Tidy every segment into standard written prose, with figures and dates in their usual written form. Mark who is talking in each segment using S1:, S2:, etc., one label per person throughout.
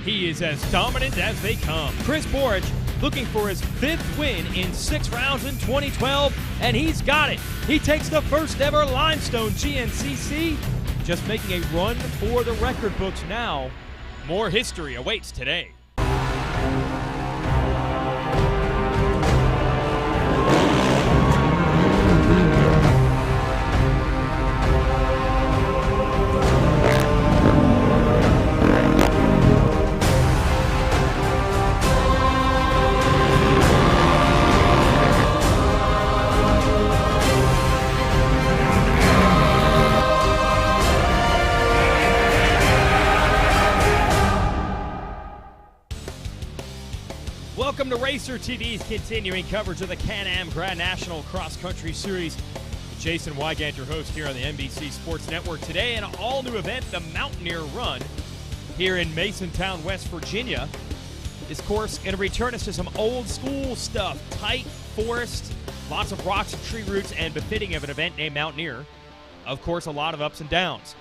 S1: He is as dominant as they come. Chris Borich looking for his 5th win in 6 rounds in 2012, and he's got it. He takes the first ever limestone GNCC, just making a run for the record books now. More history awaits today. Welcome to Racer TV's continuing coverage of the Can-Am Grand National Cross Country Series. Jason Wygant, your host here on the NBC Sports Network. Today, an all-new event, the Mountaineer Run, here in Masontown, West Virginia. This course going to return us to some old-school stuff. Tight forest, lots of rocks and tree roots, and befitting of an event named Mountaineer. Of course, a lot of ups and downs.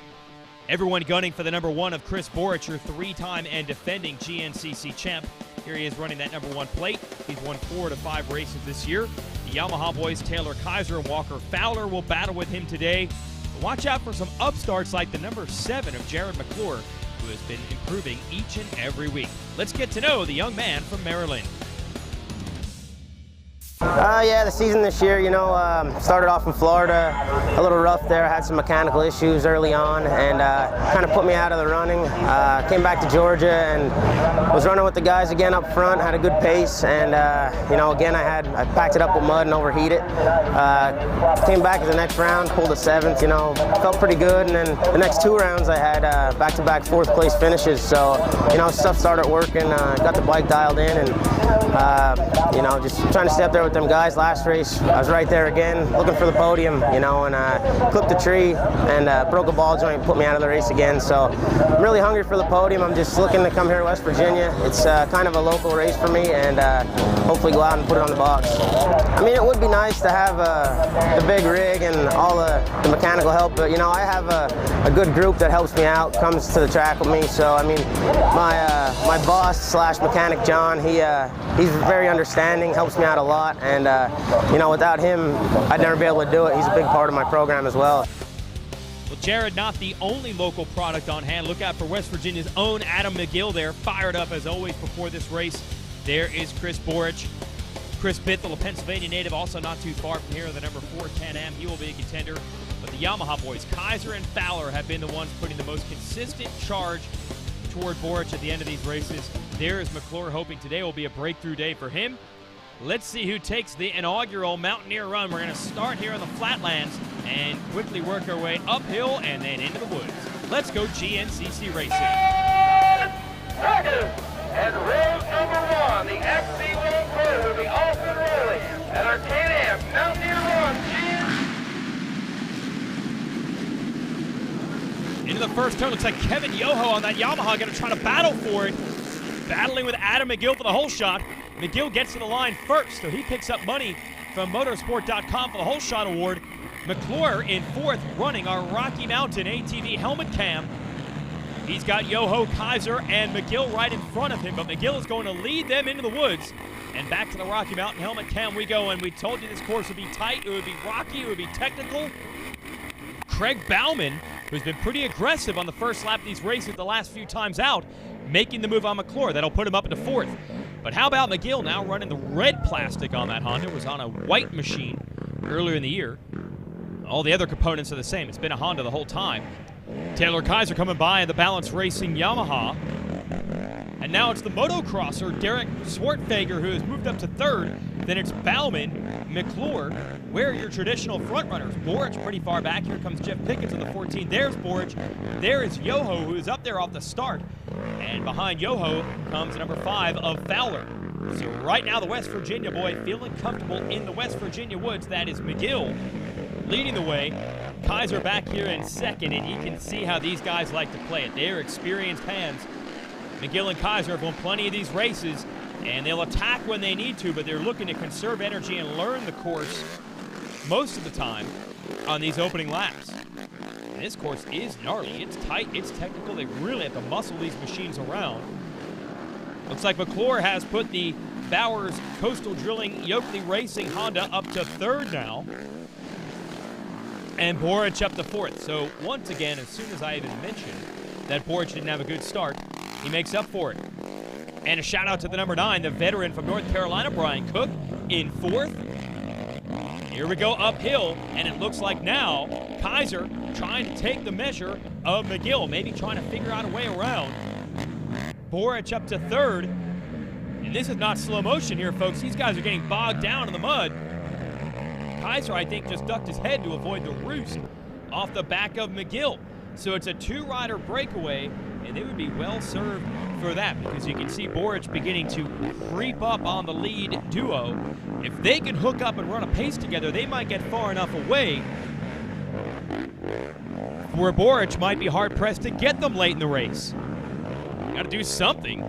S1: Everyone gunning for the number 1 of Chris Borich, your 3-time and defending GNCC champ. Here he is running that number 1 plate. He's won 4 to 5 races this year. The Yamaha boys, Taylor Kaiser and Walker Fowler, will battle with him today. But watch out for some upstarts like the number 7 of Jared McClure, who has been improving each and every week. Let's get to know the young man from Maryland.
S2: Yeah, the season this year, started off in Florida, a little rough there. Had some mechanical issues early on and kind of put me out of the running. Came back to Georgia and was running with the guys again up front, had a good pace, and again I packed it up with mud and overheated. Came back in the next round, pulled a 7th, felt pretty good, and then the next 2 rounds I had back-to-back 4th place finishes, so stuff started working, got the bike dialed in, and just trying to stay up there with them guys. Last race I was right there again looking for the podium, and clipped a tree and broke a ball joint, put me out of the race again. So I'm really hungry for the podium. I'm just looking to come here to West Virginia. It's kind of a local race for me, and hopefully go out and put it on the box. I mean, it would be nice to have the big rig and all the mechanical help, but I have a good group that helps me out, comes to the track with me. So I mean, my boss slash mechanic John, he's very understanding, helps me out a lot, and without him I'd never be able to do it. He's a big part of my program as well.
S1: Well, Jared, not the only local product on hand. Look out for West Virginia's own Adam McGill there, fired up as always before this race. There is Chris Borich. Chris Bithell, a Pennsylvania native, also not too far from here, the number 4 Can-Am. He will be a contender. But the Yamaha boys, Kaiser and Fowler, have been the ones putting the most consistent charge toward Borich at the end of these races. There is McClure, hoping today will be a breakthrough day for him. Let's see who takes the inaugural Mountaineer Run. We're going to start here on the flatlands and quickly work our way uphill and then into the woods. Let's go GNCC racing.
S3: Second, and road number 1, the XC1 crew will be off and rolling at our Can-Am Mountaineer Run.
S1: Into the first turn, looks like Kevin Yoho on that Yamaha going to try to battle for it. Battling with Adam McGill for the whole shot. McGill gets to the line first, so he picks up money from motorsport.com for the whole shot award. McClure in 4th, running our Rocky Mountain ATV helmet cam. He's got Yoho, Kaiser, and McGill right in front of him, but McGill is going to lead them into the woods. And back to the Rocky Mountain helmet cam we go, and we told you this course would be tight, it would be rocky, it would be technical. Craig Bauman, who's been pretty aggressive on the first lap of these races the last few times out, making the move on McClure. That'll put him up into 4th. But how about McGill now running the red plastic on that Honda? It was on a white machine earlier in the year. All the other components are the same. It's been a Honda the whole time. Taylor Kaiser coming by in the Balance Racing Yamaha. And now it's the motocrosser, Derek Swartfager, who has moved up to 3rd. Then it's Bauman, McClure. Where are your traditional front runners? Borich pretty far back. Here comes Jeff Pickens in the 14. There's Borich. There is Yoho, who is up there off the start. And behind Yoho comes number 5 of Fowler. So right now the West Virginia boy feeling comfortable in the West Virginia woods. That is McGill leading the way. Kaiser back here in 2nd, and you can see how these guys like to play it. They're experienced hands. McGill and Kaiser have won plenty of these races, and they'll attack when they need to, but they're looking to conserve energy and learn the course most of the time on these opening laps. And this course is gnarly. It's tight, it's technical. They really have to muscle these machines around. Looks like McClure has put the Bowers Coastal Drilling Yoakley Racing Honda up to third now. And Boric up to fourth. So once again, as soon as I even mentioned that Boric didn't have a good start, he makes up for it. And a shout out to the number 9, the veteran from North Carolina, Brian Cook, in fourth. Here we go uphill, and it looks like now Kaiser trying to take the measure of McGill, maybe trying to figure out a way around. Boric up to third. And this is not slow motion here, folks. These guys are getting bogged down in the mud. Kaiser, I think, just ducked his head to avoid the roost off the back of McGill. So it's a 2-rider breakaway, and they would be well served for that because you can see Boric beginning to creep up on the lead duo. If they can hook up and run a pace together, they might get far enough away where Boric might be hard-pressed to get them late in the race. Got to do something.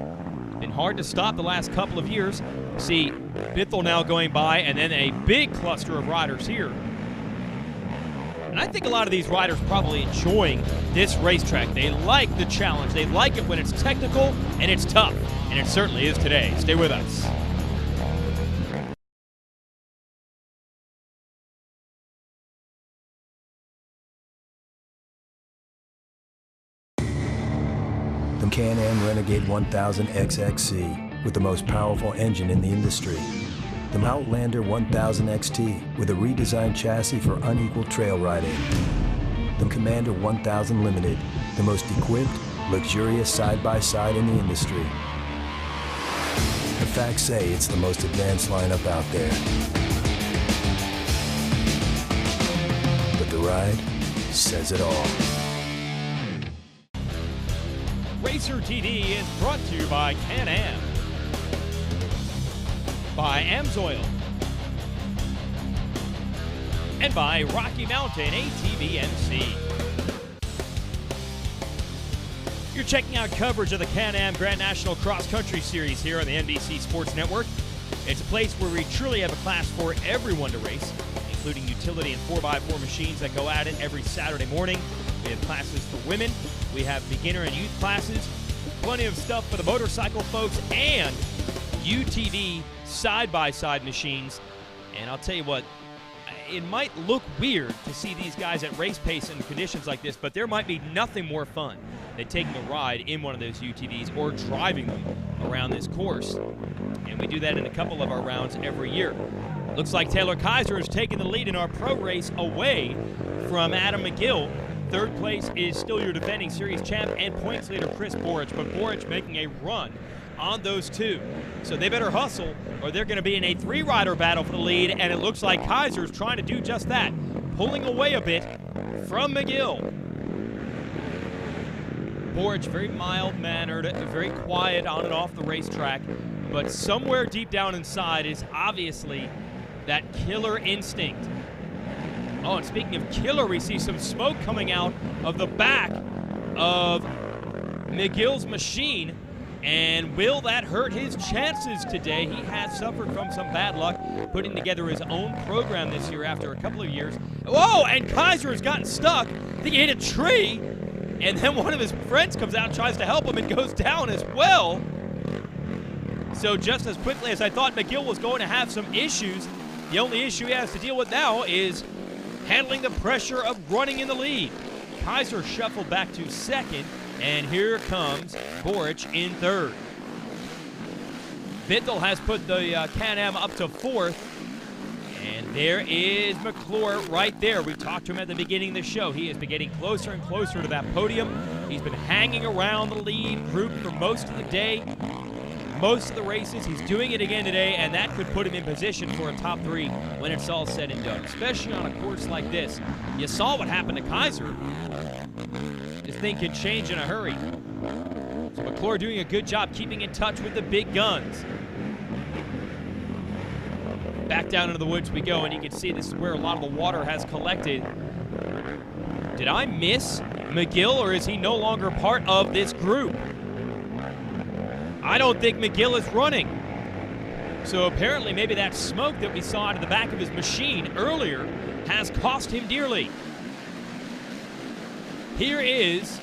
S1: Been hard to stop the last couple of years. See Bithell now going by, and then a big cluster of riders here. And I think a lot of these riders probably enjoying this racetrack. They like the challenge. They like it when it's technical and it's tough. And it certainly is today. Stay with us.
S4: The Can-Am Renegade 1000 XXC with the most powerful engine in the industry. The Outlander 1000 XT with a redesigned chassis for unequal trail riding. The Commander 1000 Limited, the most equipped, luxurious side-by-side in the industry. The facts say it's the most advanced lineup out there. But the ride says it all.
S1: Racer TV is brought to you by Can-Am, by AMSOIL, and by Rocky Mountain ATVMC. You're checking out coverage of the Can-Am Grand National Cross Country Series here on the NBC Sports Network. It's a place where we truly have a class for everyone to race, including utility and 4x4 machines that go at it every Saturday morning. We have classes for women. We have beginner and youth classes. Plenty of stuff for the motorcycle folks and UTV side-by-side machines. And I'll tell you what, it might look weird to see these guys at race pace in conditions like this, but there might be nothing more fun than taking a ride in one of those UTVs or driving them around this course. And we do that in a couple of our rounds every year. Looks like Taylor Kaiser is taking the lead in our pro race away from Adam McGill. Third place is still your defending series champ and points leader Chris Boric, but Boric making a run on those two. So they better hustle or they're going to be in a 3-rider battle for the lead, and it looks like Kaiser's trying to do just that, pulling away a bit from McGill. Boric very mild-mannered, very quiet on and off the racetrack, but somewhere deep down inside is obviously that killer instinct. Oh, and speaking of killer, we see some smoke coming out of the back of McGill's machine. And will that hurt his chances today? He has suffered from some bad luck putting together his own program this year after a couple of years. Whoa, and Kaiser has gotten stuck. I think he hit a tree. And then one of his friends comes out and tries to help him and goes down as well. So just as quickly as I thought McGill was going to have some issues, the only issue he has to deal with now is handling the pressure of running in the lead. Kaiser shuffled back to second, and here comes Boric in third. Bithell has put the Can-Am up to fourth, and there is McClure right there. We talked to him at the beginning of the show. He has been getting closer and closer to that podium. He's been hanging around the lead group for most of the day, most of the races. He's doing it again today, and that could put him in position for a top 3 when it's all said and done, especially on a course like this. You saw what happened to Kaiser. This thing can change in a hurry. So McClure doing a good job keeping in touch with the big guns. Back down into the woods we go, and you can see this is where a lot of the water has collected. Did I miss McGill, or is he no longer part of this group? I don't think McGill is running. So apparently maybe that smoke that we saw out of the back of his machine earlier has cost him dearly. Here is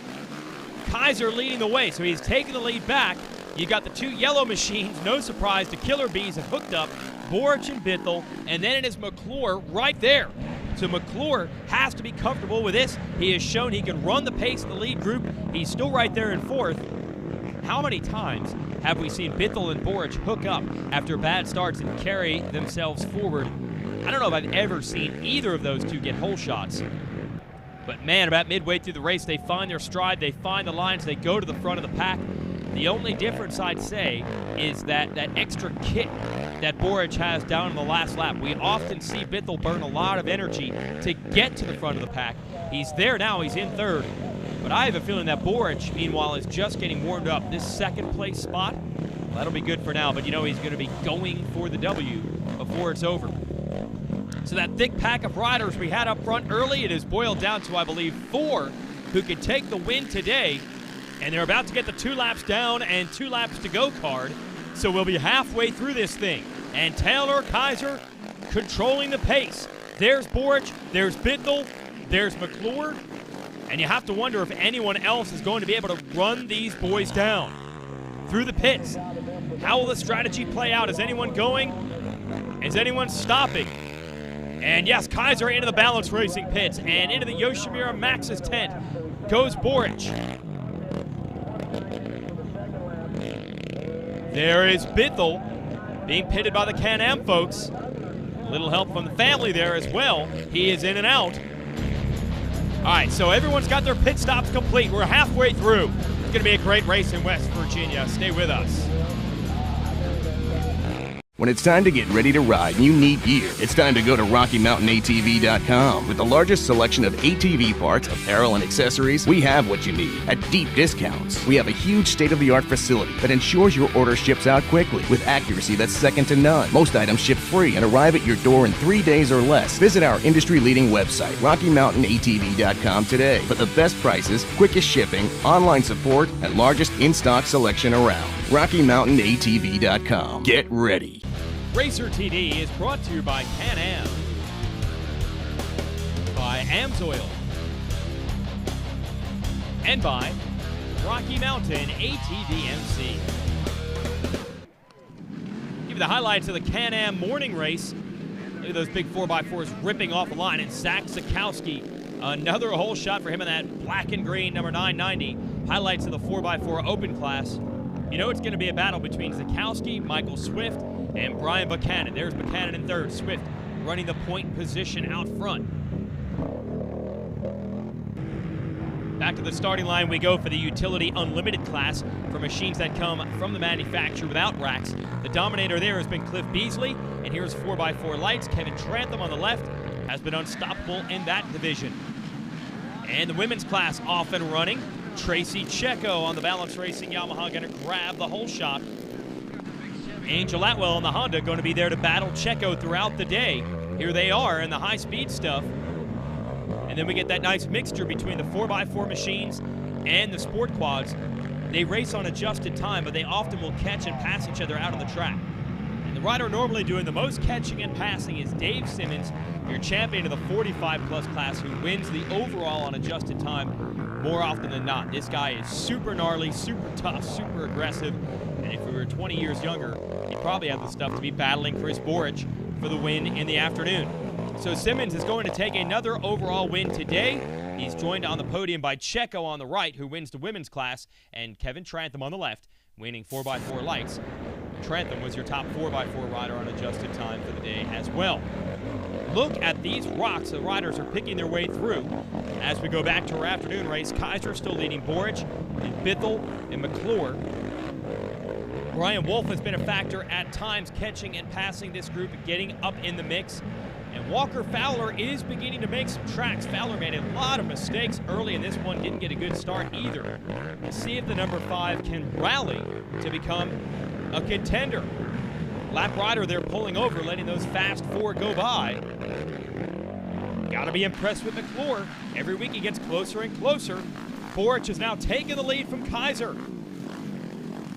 S1: Kaiser leading the way. So he's taking the lead back, You got the two yellow machines, no surprise, the Killer Bees have hooked up, Borich and Bithell, and then it is McClure right there. So McClure has to be comfortable with this. He has shown he can run the pace of the lead group. He's still right there in fourth. How many times have we seen Bithell and Borich hook up after bad starts and carry themselves forward? I don't know if I've ever seen either of those two get hole shots. But man, about midway through the race, they find their stride, they find the lines, they go to the front of the pack. The only difference, I'd say, is that extra kick that Borich has down in the last lap. We often see Bithell burn a lot of energy to get to the front of the pack. He's there now, he's in third. But I have a feeling that Borich, meanwhile, is just getting warmed up. This second place spot, well, that'll be good for now, but you know he's going to be going for the W before it's over. So that thick pack of riders we had up front early, it is boiled down to, I believe, 4 who could take the win today. And they're about to get the 2 laps down and 2 laps to go card. So we'll be halfway through this thing. And Taylor Kaiser controlling the pace. There's Borich, there's Bithell, there's McClure. And you have to wonder if anyone else is going to be able to run these boys down through the pits. How will the strategy play out? Is anyone going? Is anyone stopping? And yes, Kaiser into the balance racing pits and into the Yoshimura Max's tent goes Borich. There is Bithell being pitted by the Can-Am folks. A little help from the family there as well. He is in and out. All right, so everyone's got their pit stops complete. We're halfway through. It's going to be a great race in West Virginia. Stay with us.
S5: When it's time to get ready to ride and you need gear, it's time to go to RockyMountainATV.com. With the largest selection of ATV parts, apparel, and accessories, we have what you need at deep discounts. We have a huge state-of-the-art facility that ensures your order ships out quickly with accuracy that's second to none. Most items ship free and arrive at your door in 3 days or less. Visit our industry-leading website, RockyMountainATV.com today for the best prices, quickest shipping, online support, and largest in-stock selection around. RockyMountainATV.com. Get ready.
S1: Racer TD is brought to you by Can-Am, by AMSOIL, and by Rocky Mountain ATVMC. Give you the highlights of the Can-Am morning race. Look at those big 4x4s ripping off the line, and Zach Sikowski, another hole shot for him in that black and green number 990. Highlights of the 4x4 open class. You know it's going to be a battle between Sikowski, Michael Swift, and Brian Buchanan. There's Buchanan in third. Swift running the point position out front. Back to the starting line we go for the Utility Unlimited class for machines that come from the manufacturer without racks. The dominator there has been Cliff Beasley, and here's 4x4 lights. Kevin Trantham on the left has been unstoppable in that division. And the women's class off and running. Tracy Checo on the balance racing Yamaha going to grab the hole shot. Angel Atwell on the Honda going to be there to battle Checo throughout the day. Here they are in the high-speed stuff. And then we get that nice mixture between the 4x4 machines and the sport quads. They race on adjusted time, but they often will catch and pass each other out on the track. And the rider normally doing the most catching and passing is Dave Simmons, your champion of the 45-plus class, who wins the overall on adjusted time more often than not. This guy is super gnarly, super tough, super aggressive. And if we were 20 years younger, he'd probably have the stuff to be battling Chris Borich for the win in the afternoon. So Simmons is going to take another overall win today. He's joined on the podium by Checo on the right, who wins the women's class, and Kevin Trantham on the left, winning 4x4 lights. Trantham was your top 4x4 rider on adjusted time for the day as well. Look at these rocks the riders are picking their way through. As we go back to our afternoon race, Kaiser still leading Borich, and Bithell and McClure. Brian Wolf has been a factor at times, catching and passing this group, getting up in the mix. And Walker Fowler is beginning to make some tracks. Fowler made a lot of mistakes early in this one, didn't get a good start either. Let's see if the number 5 can rally to become a contender. Lap rider there pulling over, letting those fast 4 go by. Gotta be impressed with McClure. Every week he gets closer and closer. Borich is now taking the lead from Kaiser,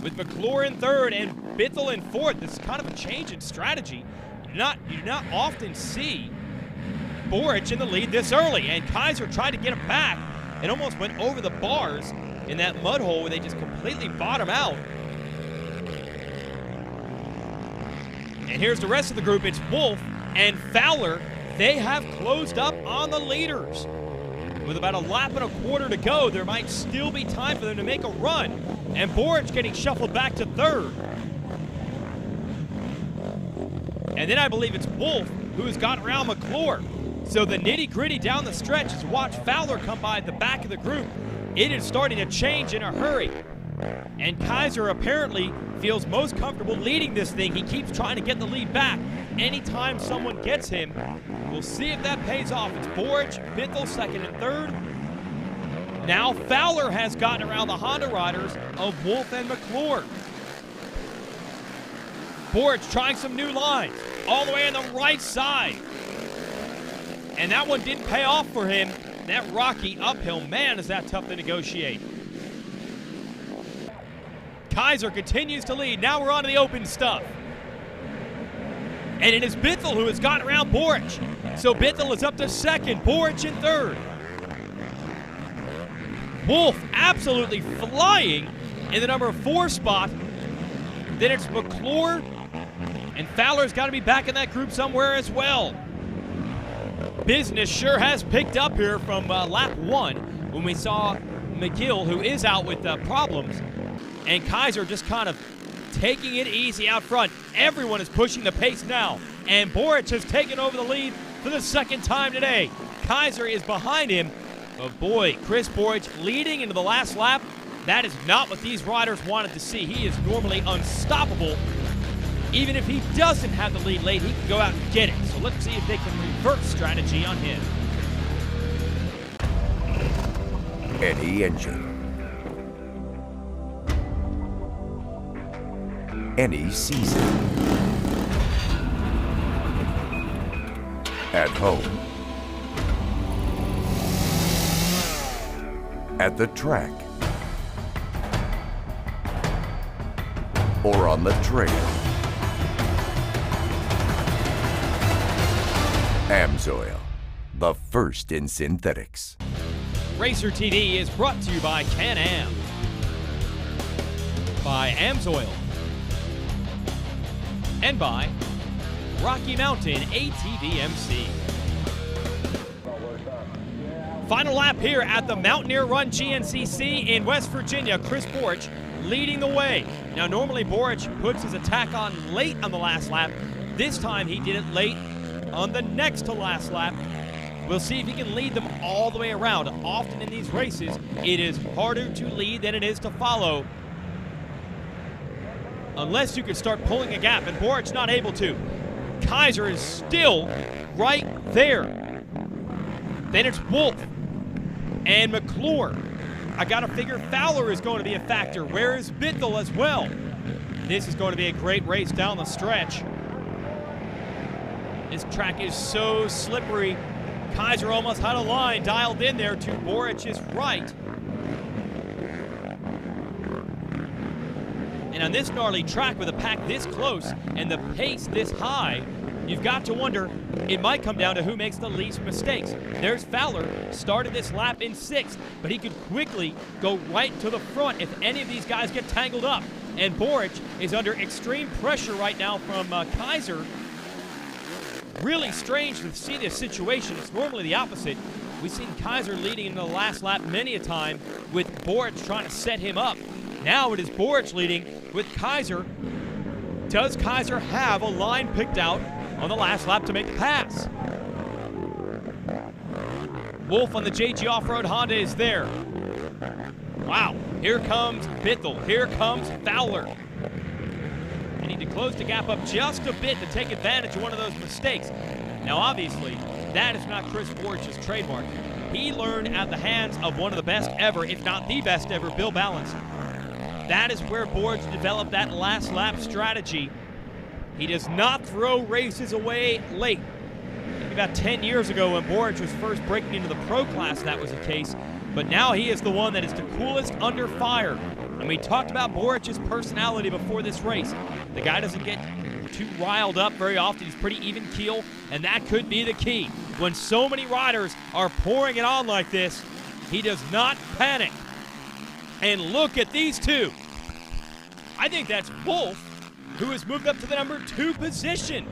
S1: with McClure in third and Bithell in fourth. This is kind of a change in strategy. You do not often see Borich in the lead this early, and Kaiser tried to get him back and almost went over the bars in that mud hole where they just completely bottom out. And here's the rest of the group. It's Wolf and Fowler. They have closed up on the leaders. With about a lap and a quarter to go, there might still be time for them to make a run. And Boric getting shuffled back to third. And then I believe it's Wolf who has gotten around McClure. So the nitty-gritty down the stretch is watch Fowler come by at the back of the group. It is starting to change in a hurry. And Kaiser apparently feels most comfortable leading this thing. He keeps trying to get the lead back. Anytime someone gets him, we'll see if that pays off. It's Boric, Bithell, second and third. Now Fowler has gotten around the Honda riders of Wolf and McClure. Boric trying some new lines all the way on the right side. And that one didn't pay off for him. That rocky uphill, man, is that tough to negotiate. Kaiser continues to lead. Now we're on to the open stuff. And it is Bithell who has gotten around Boric. So Bithell is up to second, Boric in third. Wolf absolutely flying in the number 4 spot. Then it's McClure, and Fowler's got to be back in that group somewhere as well. Business sure has picked up here from lap 1 when we saw McGill, who is out with problems, and Kaiser just kind of taking it easy out front. Everyone is pushing the pace now, and Boric has taken over the lead for the second time today. Kaiser is behind him, but boy, Chris Boric leading into the last lap. That is not what these riders wanted to see. He is normally unstoppable. Even if he doesn't have the lead late, he can go out and get it. So let's see if they can reverse strategy on him.
S6: Any engine. Any season. At home. At the track. Or on the trail. Amsoil, the first in synthetics.
S1: Racer TV is brought to you by Can-Am, by Amsoil, and by Rocky Mountain ATVMC. Final lap here at the Mountaineer Run GNCC in West Virginia. Chris Boric leading the way. Now normally Boric puts his attack on late on the last lap. This time he did it late on the next to last lap. We'll see if he can lead them all the way around. Often in these races, it is harder to lead than it is to follow, unless you can start pulling a gap, and Boric's not able to. Kaiser is still right there. Then it's Wolf and McClure. I gotta figure Fowler is going to be a factor. Where is Bithell as well? This is going to be a great race down the stretch. This track is so slippery. Kaiser almost had a line dialed in there to Boric's right. And on this gnarly track with a pack this close and the pace this high, you've got to wonder, it might come down to who makes the least mistakes. There's Fowler, started this lap in 6th, but he could quickly go right to the front if any of these guys get tangled up. And Boric is under extreme pressure right now from Kaiser. Really strange to see this situation. It's normally the opposite. We've seen Kaiser leading into the last lap many a time with Boric trying to set him up. Now it is Boric leading with Kaiser. Does Kaiser have a line picked out on the last lap to make the pass? Wolf on the JG Off-Road Honda is there. Wow, here comes Bithell, here comes Fowler. They need to close the gap up just a bit to take advantage of one of those mistakes. Now obviously, that is not Chris Boric's trademark. He learned at the hands of one of the best ever, if not the best ever, Bill Ballance. That is where Boric developed that last lap strategy. He does not throw races away late. Maybe about 10 years ago when Boric was first breaking into the pro class, that was the case. But now he is the one that is the coolest under fire. And we talked about Boric's personality before this race. The guy doesn't get too riled up very often. He's pretty even keel, and that could be the key. When so many riders are pouring it on like this, he does not panic. And look at these two. I think that's Wolf who has moved up to the number 2 position.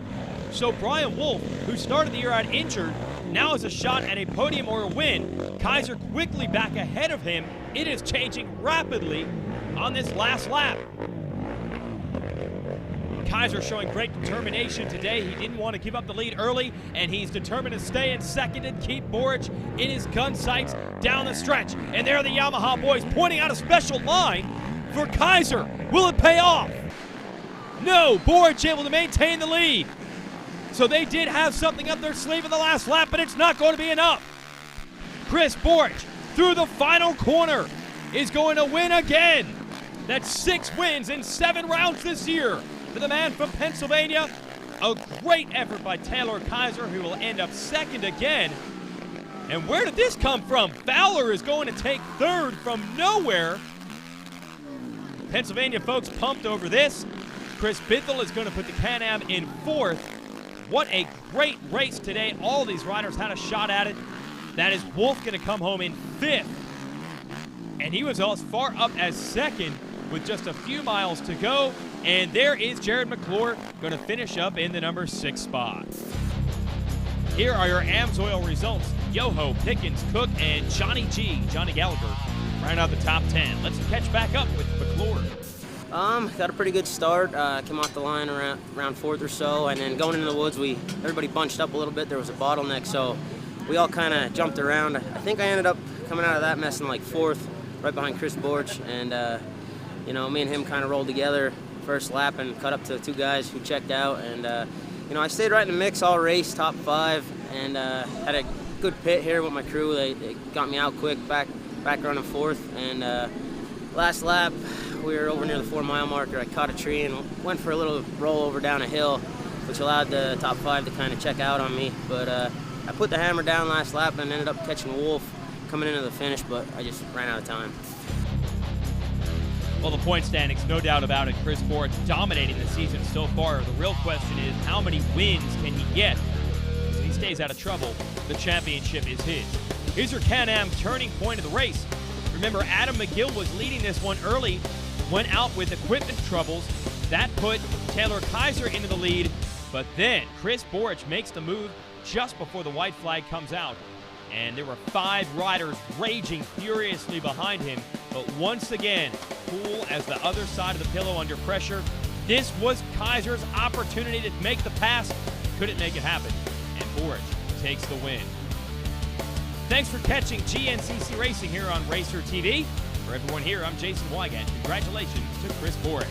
S1: So Brian Wolf, who started the year out injured, now has a shot at a podium or a win. Kaiser quickly back ahead of him. It is changing rapidly on this last lap. Kaiser showing great determination today. He didn't want to give up the lead early, and he's determined to stay in second and keep Boric in his gun sights down the stretch. And there are the Yamaha boys pointing out a special line for Kaiser. Will it pay off? No, Boric able to maintain the lead. So they did have something up their sleeve in the last lap, but it's not going to be enough. Chris Boric, through the final corner, is going to win again. That's 6 wins in 7 rounds this year for the man from Pennsylvania. A great effort by Taylor Kaiser, who will end up second again. And where did this come from? Fowler is going to take third from nowhere. Pennsylvania folks pumped over this. Chris Bithell is going to put the Can-Am in 4th. What a great race today. All these riders had a shot at it. That is Wolf going to come home in 5th. And he was as far up as 2nd with just a few miles to go. And there is Jared McClure going to finish up in the number 6 spot. Here are your AMSOIL results. Yoho, Pickens, Cook, and Johnny Gallagher, round out the top 10. Let's catch back up with McClure.
S2: Got a pretty good start. Came off the line around 4th or so, and then going into the woods, everybody bunched up a little bit. There was a bottleneck, so we all kind of jumped around. I think I ended up coming out of that mess in like 4th, right behind Chris Borch, and you know, me and him kind of rolled together first lap and cut up to 2 guys who checked out, and you know, I stayed right in the mix all race, top 5, and had a good pit here with my crew. They got me out quick, back running 4th, and last lap, we were over near the 4-mile marker. I caught a tree and went for a little roll over down a hill, which allowed the top 5 to kind of check out on me. But I put the hammer down last lap and ended up catching Wolf coming into the finish, but I just ran out of time.
S1: Well, the point standings, no doubt about it. Chris Boric dominating the season so far. The real question is, how many wins can he get? If he stays out of trouble, the championship is his. Here's your Can-Am turning point of the race. Remember, Adam McGill was leading this one early, went out with equipment troubles. That put Taylor Kaiser into the lead, but then Chris Boric makes the move just before the white flag comes out. And there were 5 riders raging furiously behind him, but once again, cool as the other side of the pillow under pressure. This was Kaiser's opportunity to make the pass. Couldn't make it happen, and Boric takes the win. Thanks for catching GNCC Racing here on Racer TV. For everyone here, I'm Jason Wygant. Congratulations to Chris Boric.